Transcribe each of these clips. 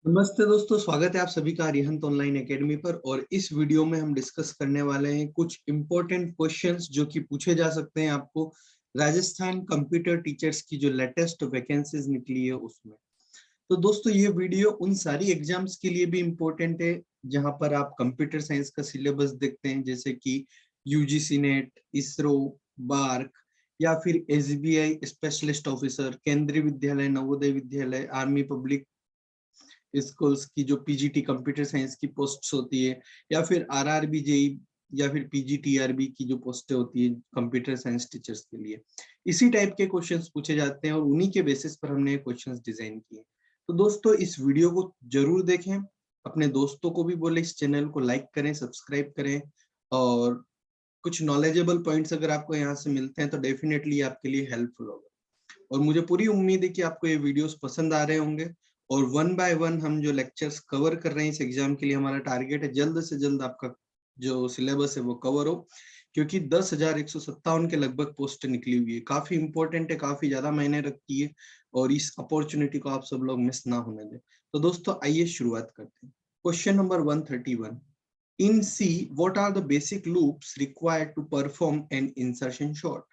नमस्ते दोस्तों, स्वागत है आप सभी का अरिहंत ऑनलाइन एकेडमी पर। और इस वीडियो में हम डिस्कस करने वाले हैं कुछ इंपॉर्टेंट क्वेश्चंस जो कि पूछे जा सकते हैं आपको राजस्थान कंप्यूटर टीचर्स की जो लेटेस्ट वैकेंसीज निकली है उसमें। तो दोस्तों ये वीडियो उन सारी एग्जाम्स के लिए भी इम्पोर्टेंट है जहां पर आप कंप्यूटर साइंस का सिलेबस देखते हैं, जैसे कि यूजीसी नेट, इसरो, बार्क या फिर एसबीआई स्पेशलिस्ट ऑफिसर, केंद्रीय विद्यालय, Navodaya Vidyalaya, army public schools की जो पीजीटी कंप्यूटर साइंस की पोस्ट्स होती है, या फिर आरआरबी जेई या फिर पीजीटीआरबी की जो पोस्टें होती है कंप्यूटर साइंस टीचर्स के लिए। इसी टाइप के क्वेश्चंस पूछे जाते हैं और उन्हीं के बेसिस पर हमने क्वेश्चंस डिजाइन किए। तो दोस्तों इस वीडियो को जरूर देखें, अपने दोस्तों को भी बोले इस चैनल को लाइक करें, सब्सक्राइब करें, और कुछ नॉलेजेबल पॉइंट्स अगर आपको यहाँ से मिलते हैं तो डेफिनेटली आपके लिए हेल्पफुल होगा। और मुझे पूरी उम्मीद है कि आपको ये वीडियोस पसंद आ रहे होंगे। और वन बाय वन हम जो लेक्चर्स कवर कर रहे हैं इस एग्जाम के लिए, हमारा टारगेट है जल्द से जल्द आपका जो सिलेबस है वो कवर हो, क्योंकि 10,157 के लगभग पोस्ट निकली हुई है। काफी इंपॉर्टेंट है, काफी ज्यादा मायने रखती है, और इस अपॉर्चुनिटी को आप सब लोग मिस ना होने दें। तो दोस्तों आइए शुरुआत करते हैं। Question number 131, in C what are the basic loops required to perform an insertion sort.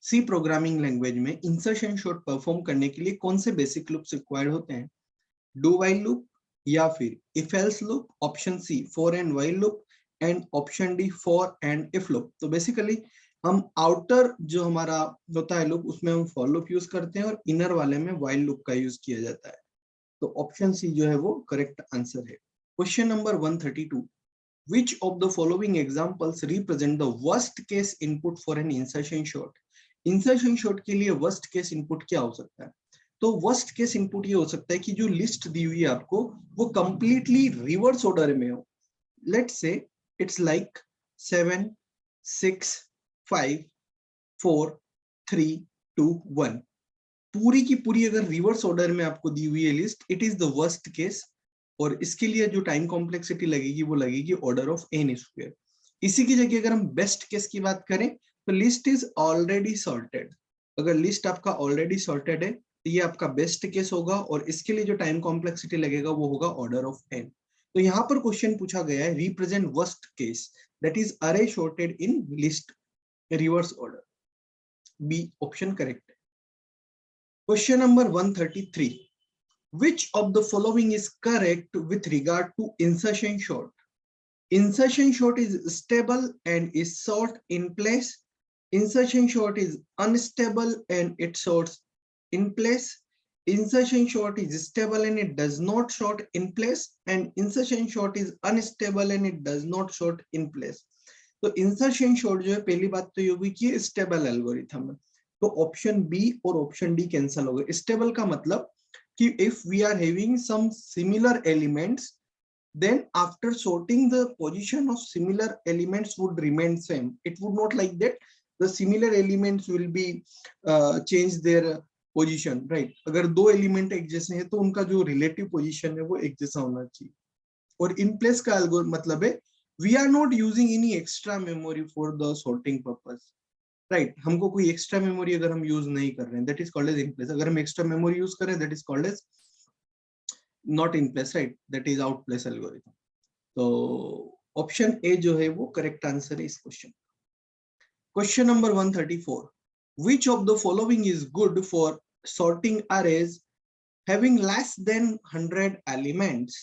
C programming language में इंसर्शन शॉट परफॉर्म करने के लिए कौन से बेसिक लूप्स रिक्वायर्ड होते हैं? डू वाइल लूप, या फिर if else loop, option C for and while loop, and option D for and if loop. तो बेसिकली हम आउटर जो हमारा होता है लूप उसमें हम फॉर लूप यूज करते हैं और इनर वाले में वाइल लूप का यूज किया जाता है। तो ऑप्शन सी जो है वो करेक्ट आंसर है। Question number 132, which of the following examples represent the worst case input for an insertion shot? Insertion shot के लिए वर्स्ट केस इनपुट क्या हो सकता है? तो वर्स्ट केस इनपुट ये हो सकता है कि जो लिस्ट दी हुई है आपको वो कंप्लीटली रिवर्स ऑर्डर में हो। लेट्स से इट्स लाइक 7 6 5 4 3 2 1, पूरी की पूरी अगर रिवर्स ऑर्डर में आपको दी हुई है list, it is the worst case. और इसके लिए जो टाइम कॉम्प्लेक्सिटी लगेगी वो लगेगी ऑर्डर ऑफ एन स्क्वायर। इसी की जगह अगर हम बेस्ट केस की बात करें तो लिस्ट इज ऑलरेडी सॉर्टेड। अगर लिस्ट आपका ऑलरेडी सॉर्टेड है तो ये आपका बेस्ट केस होगा, और इसके लिए जो टाइम कॉम्प्लेक्सिटी लगेगा वो होगा ऑर्डर ऑफ एन। तो यहाँ पर क्वेश्चन पूछा गया है represent worst case, that is array sorted in list reverse order. B option correct है। Question number 133, which of the following is correct with regard to insertion short? Insertion short is stable and is short in place. Insertion short is unstable and it shorts in place. Insertion short is stable and it does not short in place. And insertion short is unstable and it does not short in place. तो insertion sort जो है, पहली बात तो ये होगी कि stable algorithm है। तो ऑप्शन बी और ऑप्शन डी कैंसिल हो गए। स्टेबल का मतलब कि if we are having some similar elements, then after sorting the position of similar elements would remain same. It would not like that the similar elements will be change their position, right? अगर दो element एक जैसे हैं तो उनका जो relative position है वो एक जैसा होना चाहिए। और इन प्लेस का मतलब है we are not using any extra memory for the sorting purpose, right हमको कोई एक्स्ट्रा मेमोरी अगर हम यूज नहीं कर रहे हैं that is called as in place. अगर हम एक्स्ट्रा मेमोरी यूज कर रहे हैं that is called as not in place, right, that is out place algorithm. तो ऑप्शन ए जो है वो करेक्ट आंसर है इस question. Question number 134, which of the following is good for sorting arrays having less than 100 elements?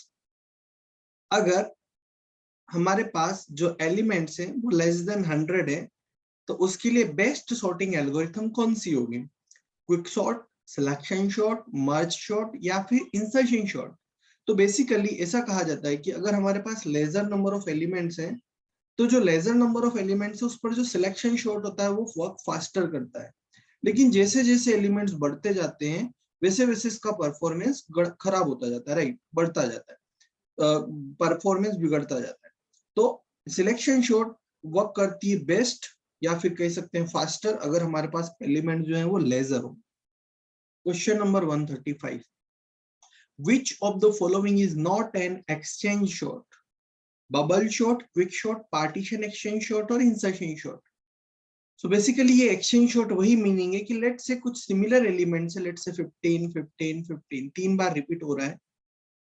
अगर हमारे पास जो elements हैं वो लेस देन 100 है तो उसके लिए बेस्ट सॉर्टिंग एल्गोरिथम कौन सी होगी? क्विक सॉर्ट, सिलेक्शन शॉर्ट, मर्ज शॉर्ट या फिर इंसर्शन शॉर्ट? तो बेसिकली ऐसा कहा जाता है कि अगर हमारे पास लेजर नंबर ऑफ एलिमेंट्स हैं तो जो लेजर नंबर ऑफ एलिमेंट्स है उस पर जो सिलेक्शन शॉर्ट होता है वो वर्क फास्टर करता है। लेकिन जैसे जैसे एलिमेंट्स बढ़ते जाते हैं वैसे वैसे इसका परफॉर्मेंस खराब होता जाता है, राइट, बढ़ता जाता है, परफॉर्मेंस बिगड़ता जाता है। तो सिलेक्शन शॉर्ट वर्क करती है बेस्ट या फिर कह सकते हैं फास्टर अगर हमारे पास एलिमेंट जो है वो लेजर हो। Question number 135, which of the following is not an exchange short? Bubble shot, quick shot, partition exchange shot और इंसर्शन शॉट? सो बेसिकली ये एक्सचेंज शॉट वही मीनिंग है कि लेट से कुछ सिमिलर एलिमेंट्स है, लेट से 15 15 15 तीन बार रिपीट हो रहा है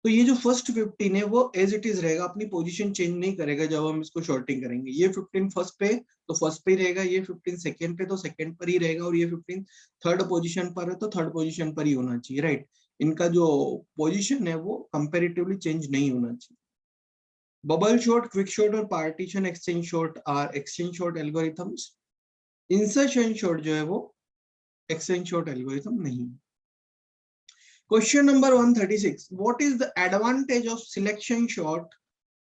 तो ये जो फर्स्ट 15 है वो एज इट इज रहेगा, अपनी पोजीशन चेंज नहीं करेगा जब हम इसको शॉर्टिंग करेंगे। ये 15 फर्स्ट पे तो फर्स्ट पे ही रहेगा, ये 15 सेकंड पे तो सेकंड पर ही रहेगा, और ये 15 थर्ड पोजीशन पर है तो थर्ड पोजीशन पर ही होना चाहिए, राइट। इनका जो पोजीशन है वो कंपैरेटिवली चेंज नहीं होना चाहिए। बबल शॉर्ट, क्विक शॉर्ट और partition exchange sort are exchange sort algorithms. Insertion sort जो है वो एक्सचेंज शॉर्ट एल्गोरिथम नहीं। Question number 136. What is the advantage of selection short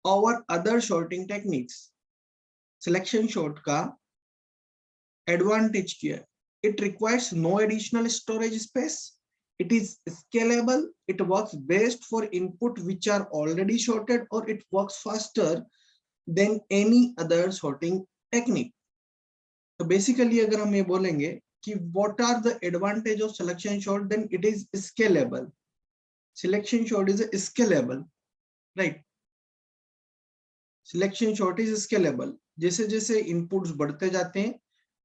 over other sorting techniques? Selection short का advantage क्या है? It requires no additional storage space. It is scalable. It works best for input which are already sorted, or it works faster than any other sorting technique. तो basically अगर हम ये बोलेंगे कि what are the advantage of selection sort, then it is scalable. Selection sort is scalable, right? Selection sort is scalable. जैसे जैसे inputs बढ़ते जाते हैं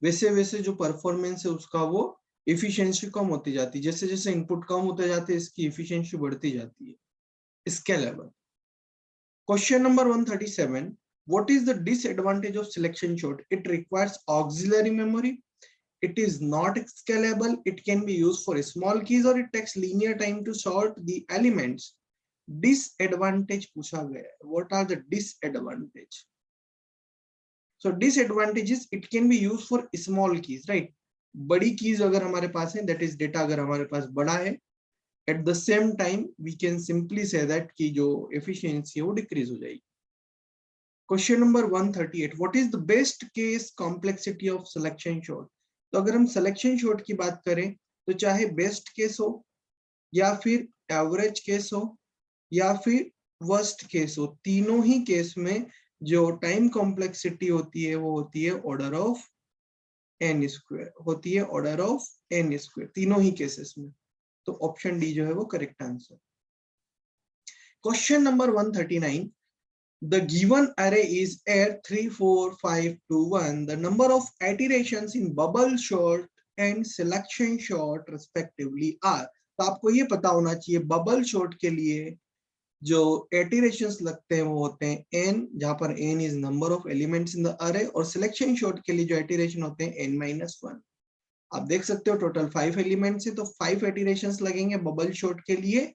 वैसे वैसे जो परफॉर्मेंस है उसका वो एफिशिएंसी कम होती जाती है। जैसे जैसे इनपुट कम होते जाते हैं इसकी एफिशिएंसी बढ़ती जाती है। Scalable. Question number 137. What is the disadvantage of selection sort? It requires auxiliary memory. It is not scalable. It can be used for small keys, or it takes linear time to sort the elements. Disadvantage पूछा गया है. What are the disadvantage? So disadvantages, it can be used for small keys, right? बड़ी keys अगर हमारे पास है, that is data अगर हमारे पास बड़ा है, at the same time we can simply say that कि जो efficiency है वो decrease हो जाएगी. Question number 138. What is the best case complexity of selection sort? तो अगर हम selection sort की बात करें तो चाहे best case हो या फिर average case हो या फिर worst case हो, तीनों ही केस में जो टाइम कॉम्प्लेक्सिटी होती है वो होती है ऑर्डर ऑफ n स्क्वायर, होती है ऑर्डर ऑफ n स्क्वायर तीनों ही केसेस में। तो ऑप्शन डी जो है वो correct answer. Question number 139. The given array is at 3, 4, 5, 2, 1. The number of iterations in bubble sort and selection sort respectively are. तो आपको ये पता होना चाहिए बबल शॉर्ट के लिए जो इटरेशंस लगते हैं वो होते हैं n, जहां पर n is number of elements in the अरे, और सिलेक्शन शॉर्ट के लिए जो इटरेशन होते हैं n-1। आप देख सकते हो टोटल 5 एलिमेंट्स है तो 5 इटरेशंस लगेंगे बबल शॉर्ट के लिए,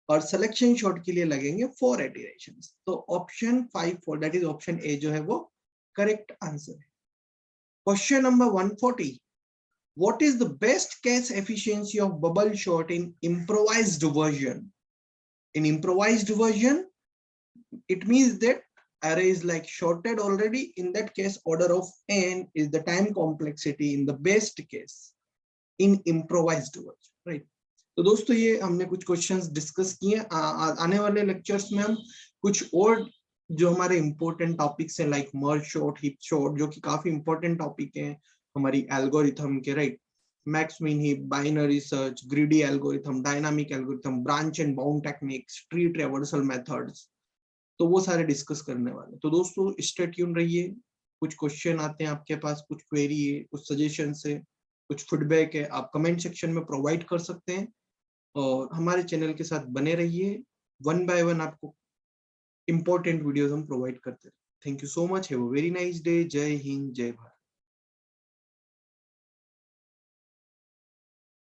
और सिलेक्शन शॉर्ट के लिए लगेंगे 4 इटरेशंस। तो option 5 4 that is option A जो है वो करेक्ट आंसर है। Question number 140. What is the best case efficiency of bubble short in improvised version? In improvised version, it means that array is like shorted already. In that case, order of n is the time complexity in the best case in improvised version, right? तो दोस्तों ये हमने कुछ questions discuss किए। आने वाले lectures में हम कुछ और जो हमारे इंपॉर्टेंट टॉपिक्स हैं लाइक मर्ज शॉर्ट, हीप शॉर्ट, जो कि काफी इंपॉर्टेंट टॉपिक हैं हमारी एल्गोरिथम के, right? Max min heap, binary search, greedy algorithm, dynamic algorithm, branch and bound techniques, tree traversal methods, तो वो सारे डिस्कस करने वाले। तो दोस्तों स्टे ट्यून रहिए। कुछ क्वेश्चन आते हैं आपके पास, कुछ क्वेरी है, कुछ सजेशन है, कुछ फीडबैक है, आप कमेंट सेक्शन में प्रोवाइड कर सकते हैं और हमारे चैनल के साथ बने रहिए। 1 by 1 आपको इंपॉर्टेंट वीडियोस हम प्रोवाइड करते हैं। Thank you so much, have a very nice day. जय हिंद, जय भारत।